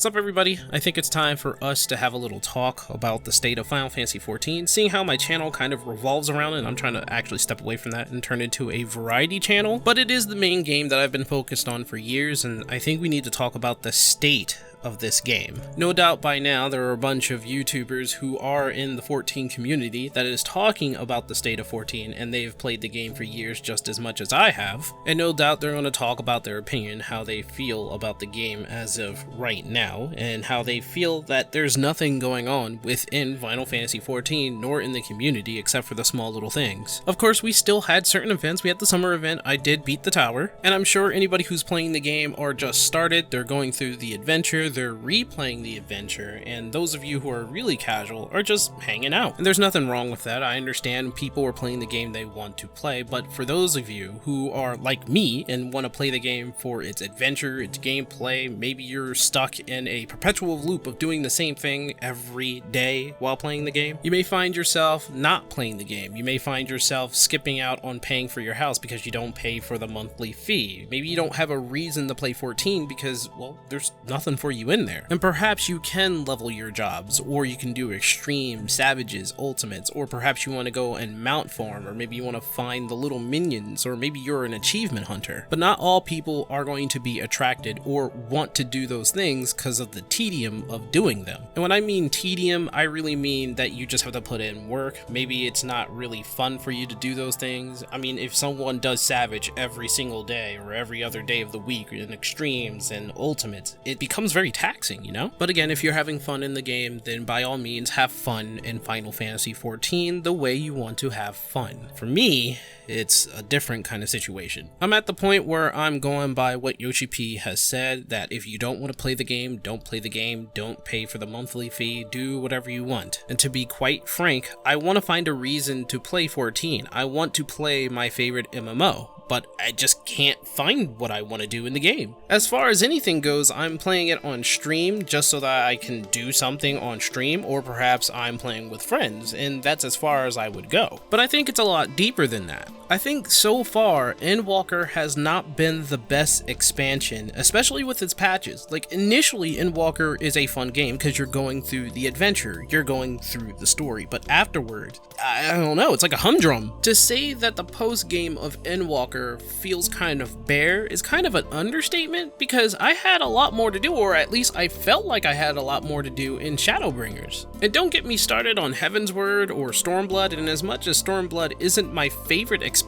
What's up, everybody? I think it's time for us to have a little talk about the state of Final Fantasy XIV, seeing how my channel kind of revolves around it, and I'm trying to actually step away from that and turn it into a variety channel. But it is the main game that I've been focused on for years, and I think we need to talk about the state of this game. No doubt by now there are a bunch of YouTubers who are in the 14 community that is talking about the state of 14, and they've played the game for years just as much as I have, and no doubt they're going to talk about their opinion, how they feel about the game as of right now, and how they feel that there's nothing going on within Final Fantasy XIV nor in the community except for the small little things. Of course, we still had certain events. We had the summer event, I did beat the tower, and I'm sure anybody who's playing the game or just started, they're going through the adventure, they're replaying the adventure, and those of you who are really casual are just hanging out. And there's nothing wrong with that. I understand people are playing the game they want to play, but for those of you who are like me and want to play the game for its adventure, its gameplay, maybe you're stuck in a perpetual loop of doing the same thing every day while playing the game, you may find yourself not playing the game. You may find yourself skipping out on paying for your house because you don't pay for the monthly fee. Maybe you don't have a reason to play 14 because, well, there's nothing for you in there. And perhaps you can level your jobs, or you can do extreme, savages, ultimates, or perhaps you want to go and mount farm, or maybe you want to find the little minions, or maybe you're an achievement hunter. But not all people are going to be attracted or want to do those things because of the tedium of doing them. And when I mean tedium, I really mean that you just have to put in work. Maybe it's not really fun for you to do those things. I mean, if someone does savage every single day or every other day of the week in extremes and ultimates, it becomes very taxing, you know? But again, if you're having fun in the game, then by all means have fun in Final Fantasy XIV the way you want to have fun. For me, it's a different kind of situation. I'm at the point where I'm going by what Yoshi P has said, that if you don't want to play the game, don't play the game, don't pay for the monthly fee, do whatever you want. And to be quite frank, I want to find a reason to play 14. I want to play my favorite MMO, but I just can't find what I want to do in the game. As far as anything goes, I'm playing it on stream just so that I can do something on stream, or perhaps I'm playing with friends, and that's as far as I would go. But I think it's a lot deeper than that. I think so far, Endwalker has not been the best expansion, especially with its patches. Like, initially, Endwalker is a fun game because you're going through the adventure, you're going through the story, but afterward, I don't know, it's like a humdrum. To say that the post-game of Endwalker feels kind of bare is kind of an understatement, because I had a lot more to do, or at least I felt like I had a lot more to do in Shadowbringers. And don't get me started on Heavensward or Stormblood, and as much as Stormblood isn't my favorite expansion,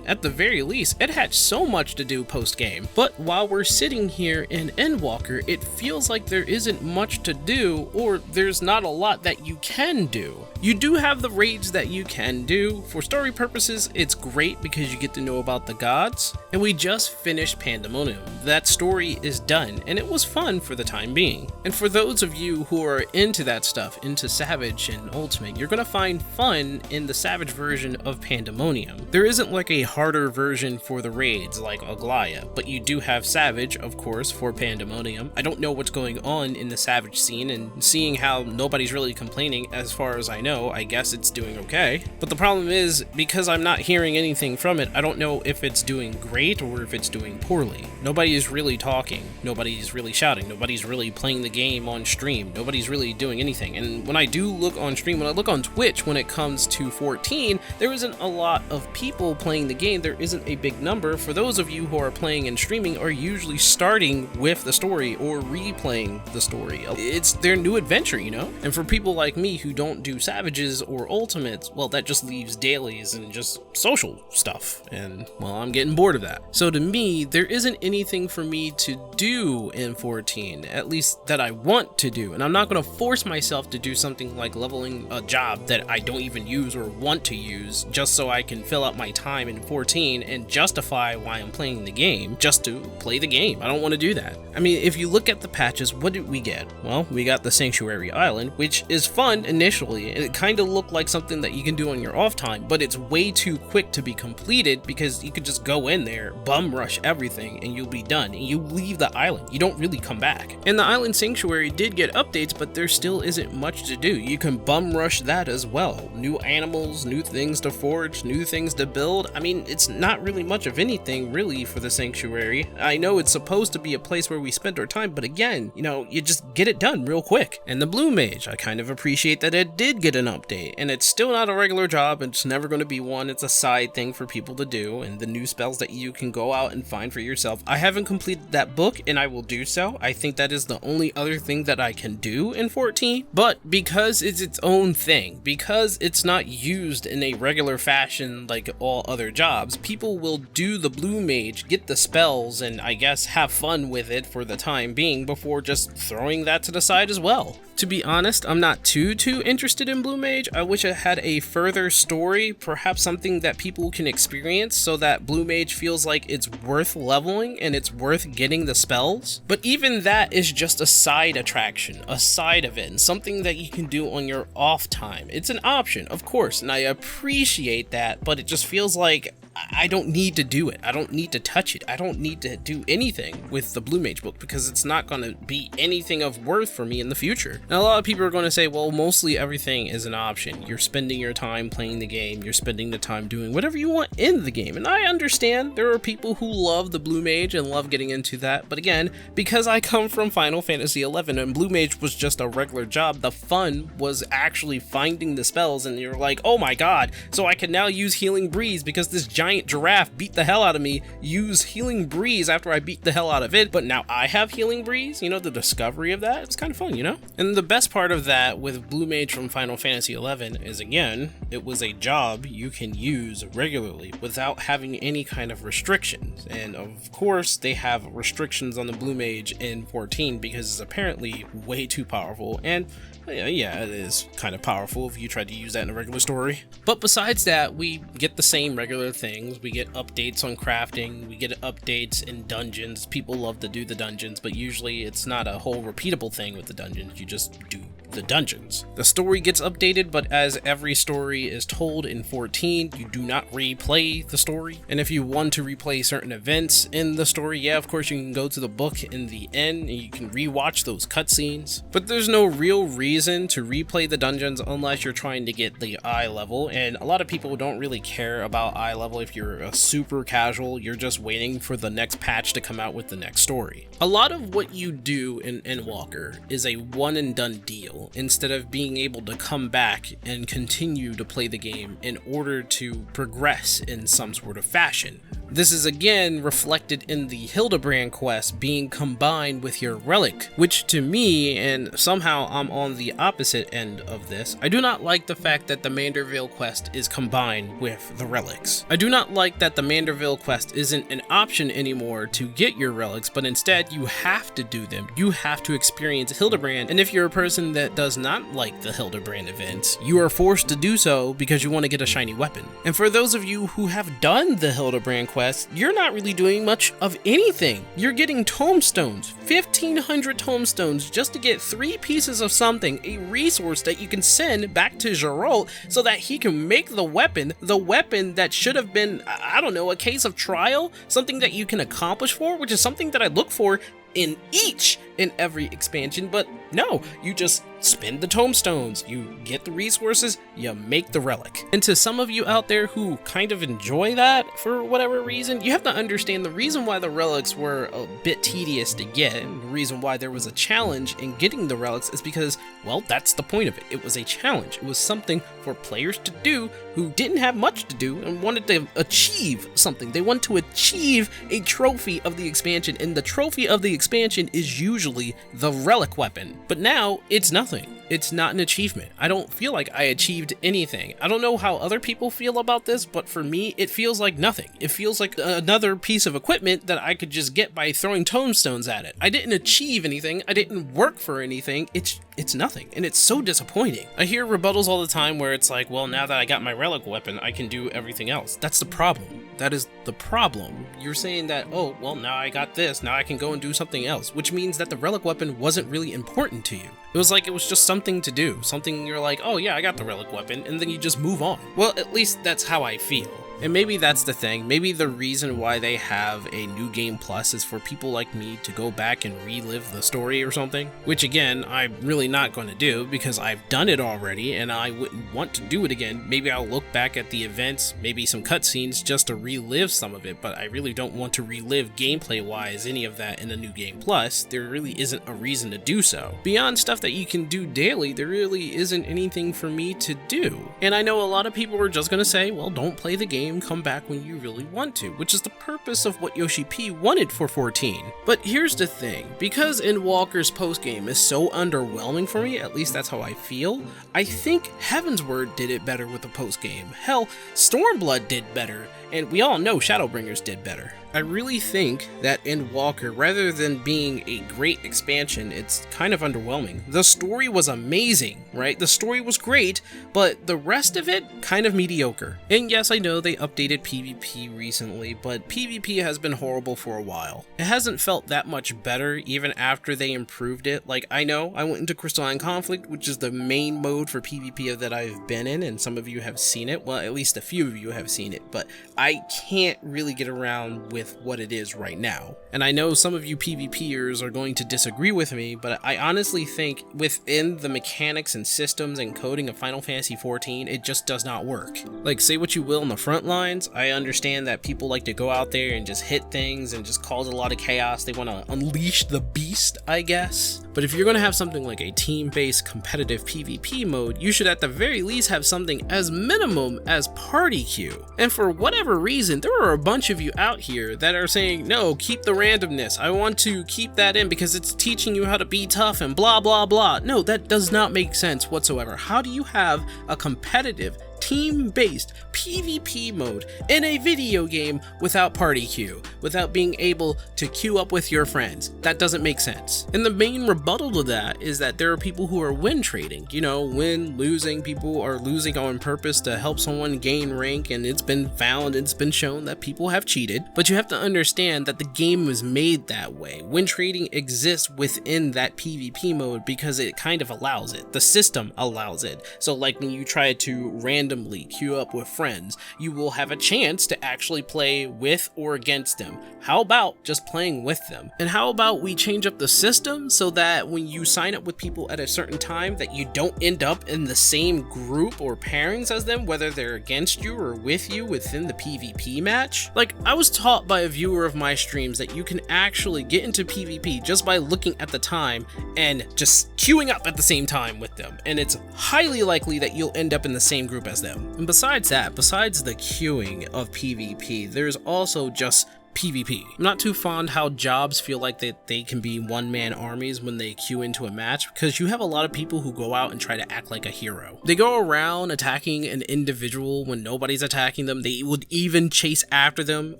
at the very least, it had so much to do post-game. But while we're sitting here in Endwalker, it feels like there isn't much to do, or there's not a lot that you can do. You do have the raids that you can do. For story purposes, it's great because you get to know about the gods, and we just finished Pandemonium. That story is done, and it was fun for the time being. And for those of you who are into that stuff, into Savage and Ultimate, you're gonna find fun in the Savage version of Pandemonium. There isn't like a harder version for the raids like Aglaya, but you do have Savage, of course, for Pandemonium. I don't know what's going on in the Savage scene, and seeing how nobody's really complaining as far as I know, I guess it's doing okay. But the problem is, because I'm not hearing anything from it, I don't know if it's doing great or if it's doing poorly. Nobody is really talking, nobody's really shouting, nobody's really playing the game on stream, nobody's really doing anything. And when I do look on stream, when I look on Twitch when it comes to 14, there isn't a lot of people playing the game. There isn't a big number. For those of you who are playing and streaming are usually starting with the story or replaying the story. It's their new adventure, you know? And for people like me who don't do Savages or Ultimates, well, that just leaves dailies and just social stuff, and well, I'm getting bored of that. So to me, there isn't anything for me to do in 14, at least that I want to do, and I'm not going to force myself to do something like leveling a job that I don't even use or want to use just so I can fill up my time in 14 and justify why I'm playing the game just to play the game. I don't want to do that. I mean, if you look at the patches, what did we get? Well, we got the Sanctuary Island, which is fun initially, and it kind of looked like something that you can do on your off time, but it's way too quick to be completed because you could just go in there, bum rush everything, and you'll be done, and you leave the island. You don't really come back. And the Island Sanctuary did get updates, but there still isn't much to do. You can bum rush that as well. New animals, new things to forge, new things to build. I mean, it's not really much of anything really for the Sanctuary. I know it's supposed to be a place where we spend our time, but again, you know, you just get it done real quick. And the Blue Mage, I kind of appreciate that it did get an update, and it's still not a regular job, it's never going to be one, it's a side thing for people to do, and the new spells that you can go out and find for yourself. I haven't completed that book, and I will do so. I think that is the only other thing that I can do in 14, but because it's its own thing, because it's not used in a regular fashion like all other jobs, people will do the Blue Mage, get the spells, and I guess have fun with it for the time being before just throwing that to the side as well. To be honest, I'm not too interested in Blue Mage. I wish it had a further story, perhaps something that people can experience so that Blue Mage feels like it's worth leveling and it's worth getting the spells. But even that is just a side attraction, a side event, something that you can do on your off time. It's an option, of course, and I appreciate that, but it just feels like I don't need to do it. I don't need to touch it. I don't need to do anything with the Blue Mage book because it's not going to be anything of worth for me in the future. Now, a lot of people are going to say, well, mostly everything is an option. You're spending your time playing the game. You're spending the time doing whatever you want in the game. And I understand there are people who love the Blue Mage and love getting into that. But again, because I come from Final Fantasy XI and Blue Mage was just a regular job, the fun was actually finding the spells. And you're like, oh my god, so I can now use Healing Breeze because this giant giraffe beat the hell out of me, use Healing Breeze after I beat the hell out of it, but now I have Healing Breeze. You know, the discovery of that, it's kind of fun, you know? And the best part of that with Blue Mage from Final Fantasy XI is, again, it was a job you can use regularly without having any kind of restrictions. And of course, they have restrictions on the Blue Mage in 14 because it's apparently way too powerful, and yeah, it is kind of powerful if you try to use that in a regular story. But besides that, we get the same regular things. We get updates on crafting, we get updates in dungeons. People love to do the dungeons, but usually it's not a whole repeatable thing with the dungeons. You just do the dungeons. The story gets updated, but as every story is told in 14, you do not replay the story. And if you want to replay certain events in the story, yeah, of course you can go to the book in the end and you can rewatch those cutscenes. But there's no real reason to replay the dungeons unless you're trying to get the eye level, and a lot of people don't really care about eye level. If you're a super casual, you're just waiting for the next patch to come out with the next story. A lot of what you do in Endwalker is a one and done deal, instead of being able to come back and continue to play the game in order to progress in some sort of fashion. This is again reflected in the Hildebrand quest being combined with your relic, which to me, and somehow I'm on the opposite end of this, I do not like the fact that the Manderville quest is combined with the relics. I do not like that the Manderville quest isn't an option anymore to get your relics, but instead you have to do them. You have to experience Hildebrand, and if you're a person that does not like the Hildebrand events, you are forced to do so because you want to get a shiny weapon. And for those of you who have done the Hildebrand quest, you're not really doing much of anything. You're getting tomestones, 1,500 tomestones just to get 3 pieces of something, a resource that you can send back to Geralt so that he can make the weapon that should have been, I don't know, a case of trial, something that you can accomplish for, which is something that I look for in each and every expansion. But no, you just spend the tomestones, you get the resources, you make the relic. And to some of you out there who kind of enjoy that for whatever reason, you have to understand the reason why the relics were a bit tedious to get, and the reason why there was a challenge in getting the relics is because, well, that's the point of it. It was a challenge. It was something for players to do who didn't have much to do and wanted to achieve something. They want to achieve a trophy of the expansion, and the trophy of the expansion is usually the relic weapon. But now it's nothing. It's not an achievement. I don't feel like I achieved anything. I don't know how other people feel about this, but for me, it feels like nothing. It feels like another piece of equipment that I could just get by throwing tomestones at it. I didn't achieve anything. I didn't work for anything. It's nothing, and it's so disappointing. I hear rebuttals all the time where it's like, well, now that I got my relic weapon, I can do everything else. That's the problem. That is the problem. You're saying that, oh, well, now I got this, now I can go and do something else, which means that the relic weapon wasn't really important to you. It was like it was just something to do, something you're like, oh yeah, I got the relic weapon, and then you just move on. Well, at least that's how I feel. And maybe that's the thing. Maybe the reason why they have a New Game Plus is for people like me to go back and relive the story or something. Which again, I'm really not going to do because I've done it already and I wouldn't want to do it again. Maybe I'll look back at the events, maybe some cutscenes just to relive some of it, but I really don't want to relive gameplay-wise any of that in a New Game Plus. There really isn't a reason to do so. Beyond stuff that you can do daily, there really isn't anything for me to do. And I know a lot of people are just going to say, well, don't play the game, come back when you really want to, which is the purpose of what Yoshi P wanted for 14. But here's the thing, because Endwalker's postgame is so underwhelming for me, at least that's how I feel, I think Heavensward did it better with the postgame. Hell, Stormblood did better, and we all know Shadowbringers did better. I really think that Endwalker, rather than being a great expansion, it's kind of underwhelming. The story was amazing, right? The story was great, but the rest of it, kind of mediocre. And yes, I know they updated PvP recently, but PvP has been horrible for a while. It hasn't felt that much better even after they improved it. Like, I know I went into Crystalline Conflict, which is the main mode for PvP that I've been in, and some of you have seen it. Well, at least a few of you have seen it, but I can't really get around with what it is right now. And I know some of you PvPers are going to disagree with me, but I honestly think within the mechanics and systems and coding of Final Fantasy XIV, it just does not work. Like, say what you will in the front lines, I understand that people like to go out there and just hit things and just cause a lot of chaos. They want to unleash the beast, I guess. But if you're going to have something like a team-based competitive PvP mode, you should at the very least have something as minimum as party queue. And for whatever reason, there are a bunch of you out here that are saying, no, keep the randomness. I want to keep that in because it's teaching you how to be tough and blah, blah, blah. No, that does not make sense whatsoever. How do you have a competitive team-based PvP mode in a video game without party queue, without being able to queue up with your friends? That doesn't make sense. And the main rebuttal to that is that there are people who are win trading, you know, win losing. People are losing on purpose to help someone gain rank, and it's been found, it's been shown that people have cheated. But you have to understand that the game was made that way. Win trading exists within that PvP mode because it kind of allows it. The system allows it. So like when you try to randomly queue up with friends, you will have a chance to actually play with or against them. How about just playing with them? And how about we change up the system so that when you sign up with people at a certain time that you don't end up in the same group or pairings as them, whether they're against you or with you within the PvP match? Like, I was taught by a viewer of my streams that you can actually get into PvP just by looking at the time and just queuing up at the same time with them, and it's highly likely that you'll end up in the same group as them. And besides that, besides the queuing of PvP, there's also just PvP. I'm not too fond how jobs feel like that they can be one-man armies when they queue into a match, because you have a lot of people who go out and try to act like a hero. They go around attacking an individual when nobody's attacking them. They would even chase after them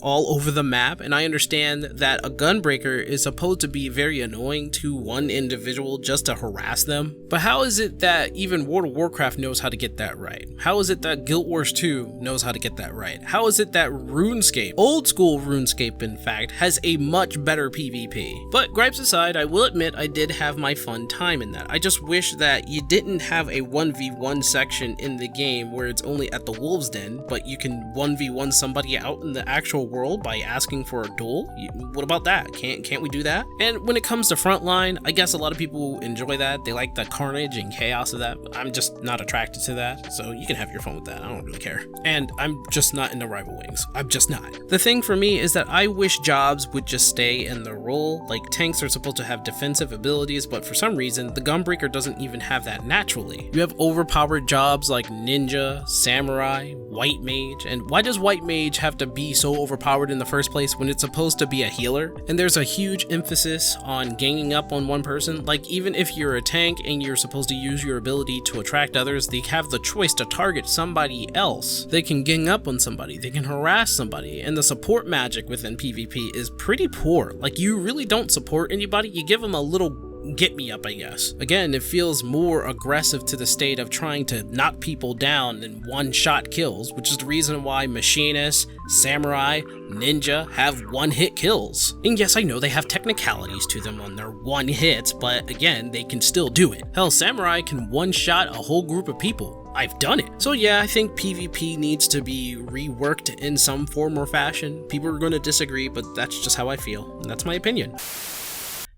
all over the map, and I understand that a gunbreaker is supposed to be very annoying to one individual just to harass them. But how is it that even World of Warcraft knows how to get that right? How is it that Guild Wars 2 knows how to get that right? How is it that RuneScape, old school RuneScape in fact, has a much better PvP? But gripes aside, I will admit I did have my fun time in that. I just wish that you didn't have a 1v1 section in the game where it's only at the Wolves Den, but you can 1v1 somebody out in the actual world by asking for a duel. What about that? Can't we do that? And when it comes to Frontline, I guess a lot of people enjoy that. They like the carnage and chaos of that. I'm just not attracted to that, so you can have your fun with that. I don't really care. And I'm just not into Rival Wings. I'm just not. The thing for me is that I wish jobs would just stay in their role. Like, tanks are supposed to have defensive abilities, but for some reason, the Gunbreaker doesn't even have that naturally. You have overpowered jobs like Ninja, Samurai, White Mage, and why does White Mage have to be so overpowered in the first place when it's supposed to be a healer? And there's a huge emphasis on ganging up on one person. Like, even if you're a tank and you're supposed to use your ability to attract others, they have the choice to target somebody else. They can gang up on somebody, they can harass somebody, and the support magic within PvP is pretty poor. Like, you really don't support anybody, you give them a little get me up, I guess. Again, it feels more aggressive to the state of trying to knock people down than one-shot kills, which is the reason why Machinists, Samurai, Ninja have one-hit kills. And yes, I know they have technicalities to them on their one hits, but again, they can still do it. Hell, Samurai can one-shot a whole group of people. I've done it. So yeah, I think PvP needs to be reworked in some form or fashion. People are going to disagree, but that's just how I feel, and that's my opinion.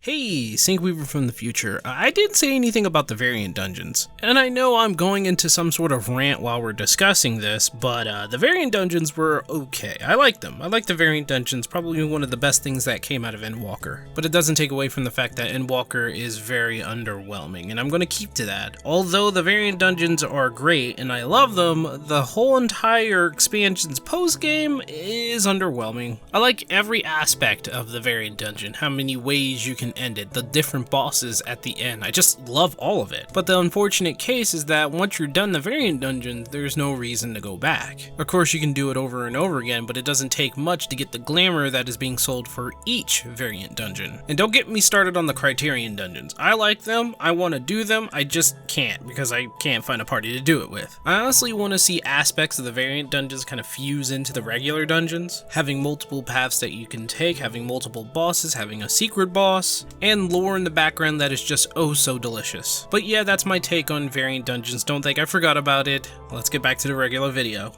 Hey, Syncweaver from the future. I didn't say anything about the variant dungeons, and I know I'm going into some sort of rant while we're discussing this, but the variant dungeons were okay. I like them. I like the variant dungeons, probably one of the best things that came out of Endwalker, but it doesn't take away from the fact that Endwalker is very underwhelming, and I'm going to keep to that. Although the variant dungeons are great, and I love them, the whole entire expansion's post-game is underwhelming. I like every aspect of the variant dungeon, how many ways you can end it, the different bosses at the end. I just love all of it. But the unfortunate case is that once you're done the variant dungeon, there's no reason to go back. Of course, you can do it over and over again, but it doesn't take much to get the glamour that is being sold for each variant dungeon. And don't get me started on the criterion dungeons. I like them, I want to do them, I just can't because I can't find a party to do it with. I honestly want to see aspects of the variant dungeons kind of fuse into the regular dungeons, having multiple paths that you can take, having multiple bosses, having a secret boss, and lore in the background that is just oh so delicious. But yeah, that's my take on variant dungeons. Don't think I forgot about it. Let's get back to the regular video.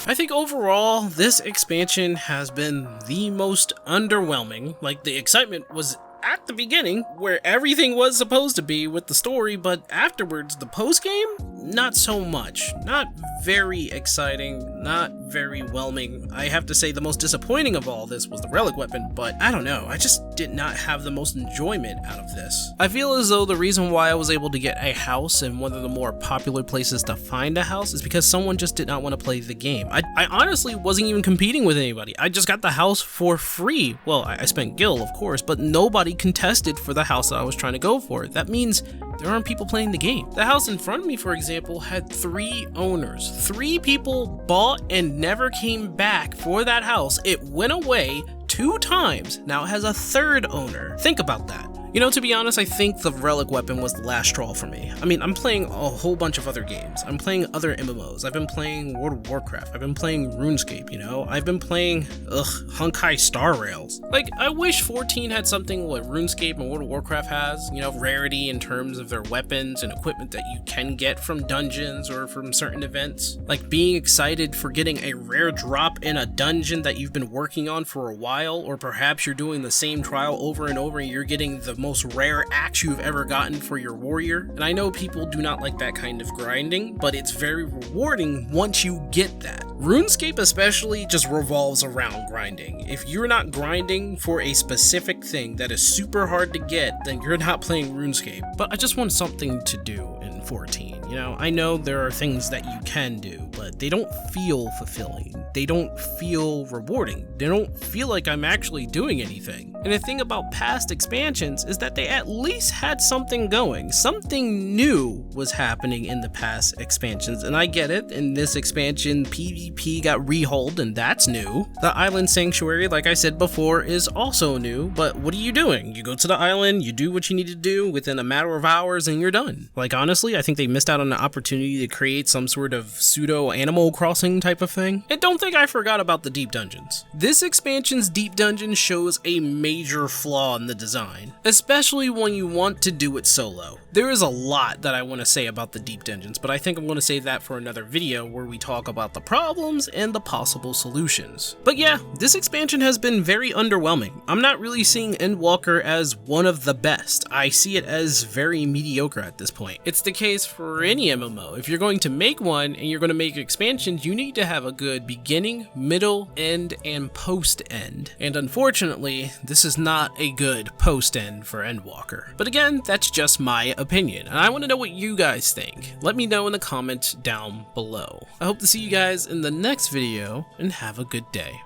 I think overall, this expansion has been the most underwhelming. Like, the excitement was at the beginning, where everything was supposed to be with the story, but afterwards, the post-game, not so much. Not very exciting, not very whelming. I have to say the most disappointing of all this was the relic weapon, but I don't know, I just did not have the most enjoyment out of this. I feel as though the reason why I was able to get a house in one of the more popular places to find a house is because someone just did not want to play the game. I honestly wasn't even competing with anybody. I just got the house for free. Well, I spent gil, of course, but nobody contested for the house that I was trying to go for. That means there aren't people playing the game. The house in front of me, for example, had 3 owners. 3 people bought and never came back for that house. It went away 2 times. Now it has a 3rd owner. Think about that. You know, to be honest, I think the relic weapon was the last straw for me. I mean, I'm playing a whole bunch of other games. I'm playing other MMOs. I've been playing World of Warcraft. I've been playing RuneScape, you know? I've been playing, Honkai Star Rails. Like, I wish 14 had something what RuneScape and World of Warcraft has, you know, rarity in terms of their weapons and equipment that you can get from dungeons or from certain events. Like, being excited for getting a rare drop in a dungeon that you've been working on for a while, or perhaps you're doing the same trial over and over and you're getting the most rare axe you've ever gotten for your warrior. And I know people do not like that kind of grinding, but it's very rewarding once you get that. RuneScape especially just revolves around grinding. If you're not grinding for a specific thing that is super hard to get, then you're not playing RuneScape. But I just want something to do in 14. You know, I know there are things that you can do, but they don't feel fulfilling. They don't feel rewarding. They don't feel like I'm actually doing anything. And the thing about past expansions is that they at least had something going. Something new was happening in the past expansions, and I get it. In this expansion, PvP got reholed, and that's new. The island sanctuary, like I said before, is also new, but what are you doing? You go to the island, you do what you need to do within a matter of hours, and you're done. Like, honestly, I think they missed out on an opportunity to create some sort of pseudo Animal Crossing type of thing. And don't think I forgot about the deep dungeons. This expansion's deep dungeon shows a major flaw in the design, especially when you want to do it solo. There is a lot that I want to say about the deep dungeons, but I think I'm going to save that for another video where we talk about the problems and the possible solutions. But yeah, this expansion has been very underwhelming. I'm not really seeing Endwalker as one of the best. I see it as very mediocre at this point. It's the case for any MMO. If you're going to make one and you're going to make expansions, you need to have a good beginning, middle, end, and post-end. And unfortunately, this is not a good post-end for Endwalker. But again, that's just my opinion, and I want to know what you guys think. Let me know in the comments down below. I hope to see you guys in the next video, and have a good day.